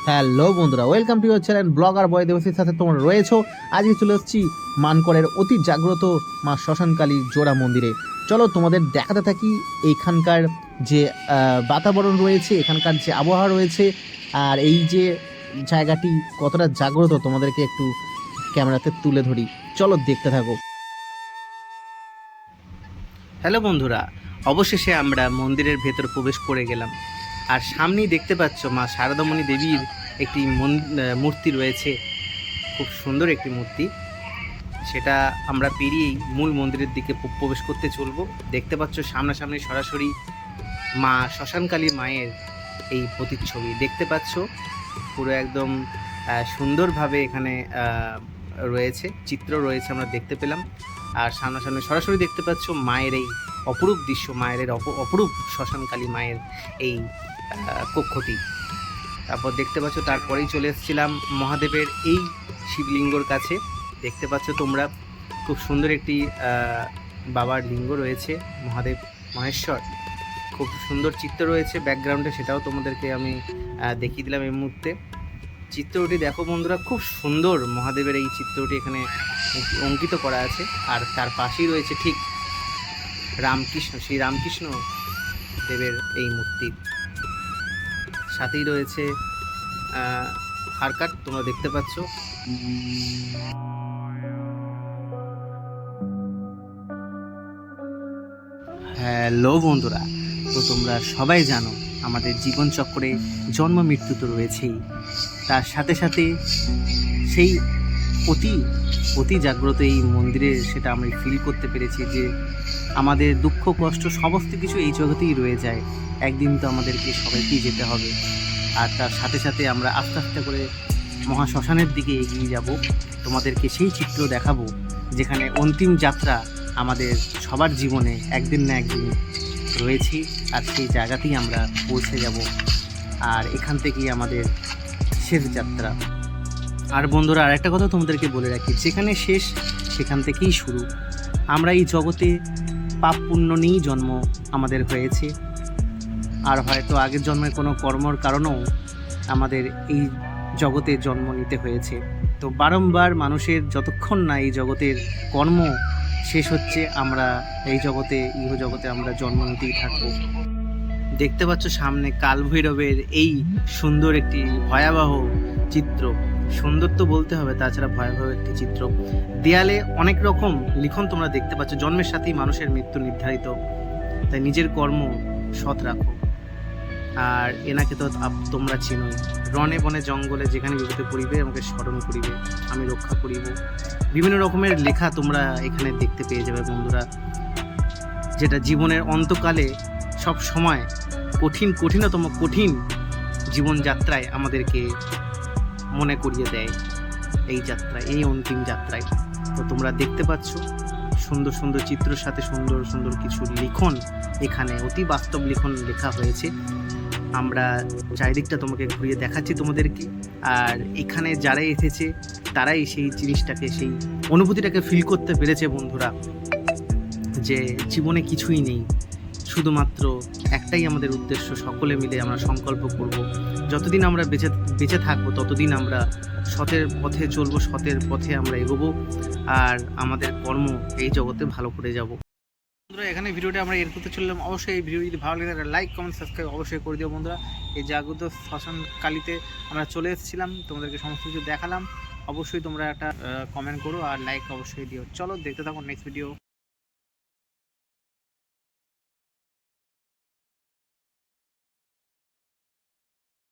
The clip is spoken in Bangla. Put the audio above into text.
হ্যালো বন্ধুরা, welcome to your channel blogger boy দেবসীর সাথে তোমরা রয়েছো। আজকে চলে এসেছি মানকরের অতি জাগ্রত মা শ্মশানকালী জোড়া মন্দিরে। চলো তোমাদের দেখাতে থাকি এইখানকার যে বাতাবরণ রয়েছে, এখানকার যে আবহাওয়া রয়েছে, আর এই যে জায়গাটি কতটা জাগ্রত তোমাদেরকে একটু ক্যামেরাতে তুলে ধরি। চলো দেখতে থাকো। হ্যালো বন্ধুরা, অবশেষে আমরা মন্দিরের ভেতর প্রবেশ করে গেলাম। আর সামনেই দেখতে পাচ্ছ মা শারদামণি দেবীর একটি মূর্তি রয়েছে, খুব সুন্দর একটি মূর্তি। সেটা আমরা পেরিয়েই মূল মন্দিরের দিকে প্রবেশ করতে চলবো। দেখতে পাচ্ছ সামনাসামনি সরাসরি মা শ্মশানকালী মায়ের এই প্রতিচ্ছবি দেখতে পাচ্ছ। পুরো একদম সুন্দরভাবে এখানে রয়েছে, চিত্র রয়েছে, আমরা দেখতে পেলাম। আর সামনাসামনি সরাসরি দেখতে পাচ্ছ মায়ের এই অপরূপ দৃশ্য, মায়ের অপরূপ শ্মশানকালী মায়ের এই কক্ষটি। তারপর দেখতে পাচ্ছ তারপরেই চলে এসেছিলাম মহাদেবের এই শিবলিঙ্গর কাছে। দেখতে পাচ্ছ তোমরা খুব সুন্দর একটি বাবার লিঙ্গ রয়েছে, মহাদেব মহেশ্বর। খুব সুন্দর চিত্র রয়েছে ব্যাকগ্রাউন্ডে, সেটাও তোমাদেরকে আমি দেখিয়ে দিলাম এই মুহূর্তে। চিত্রটি দেখো বন্ধুরা, খুব সুন্দর মহাদেবের এই চিত্রটি এখানে অঙ্কিত করা আছে। আর তার পাশেই রয়েছে ঠিক রামকৃষ্ণ, শ্রী রামকৃষ্ণ দেবের এই মূর্তি। সাথেই রয়েছে হারকাট, তোমরা দেখতে পাচ্ছ। হ্যালো বন্ধুরা, তো তোমরা সবাই জানো আমাদের জীবনচক্রে জন্ম মৃত্যু তো রয়েছেই, তার সাথে সাথে সেই অতি জাগ্রত এই মন্দিরে সেটা আমরা ফিল করতে পেরেছি যে আমাদের দুঃখ কষ্ট সমস্ত কিছু এই জগতেই রয়ে যায়, একদিন তো আমাদেরকে সবাইকেই যেতে হবে। আর তার সাথে সাথে আমরা আস্তে আস্তে করে মহাশ্মশানের দিকে এগিয়ে যাব। তোমাদেরকে সেই চিত্র দেখাবো যেখানে অন্তিম যাত্রা আমাদের সবার জীবনে একদিন না একদিন রয়েছি, আর সেই জায়গাতেই আমরা পৌঁছে যাব। আর এখান থেকেই আমাদের শেষ যাত্রা। আর বন্ধুরা, আরেকটা কথা তোমাদেরকে বলে রাখি, যেখানে শেষ সেখান থেকেই শুরু। আমরা এই জগতে পাপ পুণ্য নিয়েই জন্ম আমাদের হয়েছে, আর হয়তো আগের জন্মের কোনো কর্মর কারণেও আমাদের এই জগতে জন্ম নিতে হয়েছে। তো বারংবার মানুষের যতক্ষণ না এই জগতের কর্ম শেষ হচ্ছে, আমরা এই জগতে ইহজগতে আমরা জন্ম নিতেই থাকবো। দেখতে পাচ্ছ সামনে কালভৈরবের এই সুন্দর একটি ভয়াবহ চিত্র। সুন্দর তো বলতে হবে, তাছাড়া ভয়াবহ একটি চিত্র। দেয়ালে অনেক রকম লিখন তোমরা দেখতে পাচ্ছ, জন্মের সাথেই মানুষের মৃত্যু নির্ধারিত, তাই নিজের কর্ম সৎ রাখো। আর এনাকে তো তোমরা চিনোই, রণে বনে জঙ্গলে যেখানে বিপদে পড়িবে আমাকে স্মরণ করিবে, আমি রক্ষা করিব। বিভিন্ন রকমের লেখা তোমরা এখানে দেখতে পেয়ে যাবে বন্ধুরা, যেটা জীবনের অন্তকালে সব সময় কঠিন জীবনযাত্রায় আমাদেরকে মনে করিয়ে দেয়, এই যাত্রায়, এই অন্তিম যাত্রায়। তো তোমরা দেখতে পাচ্ছ সুন্দর সুন্দর চিত্রের সাথে সুন্দর সুন্দর কিছু লিখন এখানে, অতি বাস্তব লিখন লেখা হয়েছে। আমরা চারিদিকটা তোমাকে ঘুরিয়ে দেখাচ্ছি তোমাদেরকে। আর এখানে যারা এসেছে তারাই সেই জিনিসটাকে, সেই অনুভূতিটাকে ফিল করতে পেরেছে বন্ধুরা, যে জীবনে কিছুই নেই, শুধুমাত্র একটাই আমাদের উদ্দেশ্য। সকলে মিলে আমরা সংকল্প করব, যতদিন আমরা বেঁচে থাকবো ততদিন আমরা সতের পথে চলবো, সতের পথে আমরা এগোবো, আর আমাদের কর্ম এই জগতে ভালো করে যাব। বন্ধুরা, এখানে ভিডিওটা আমরা এর করতে চললাম। অবশ্যই এই ভিডিও যদি ভালো লাগে লাইক কমেন্ট সাবস্ক্রাইব অবশ্যই করে দিও বন্ধুরা। এই জাগ্রত শ্মশানকালীতে আমরা চলে এসেছিলাম, তোমাদেরকে সমস্ত কিছু দেখালাম। অবশ্যই তোমরা একটা কমেন্ট করো আর লাইক অবশ্যই দিও। চলো দেখতে থাকো নেক্সট ভিডিও।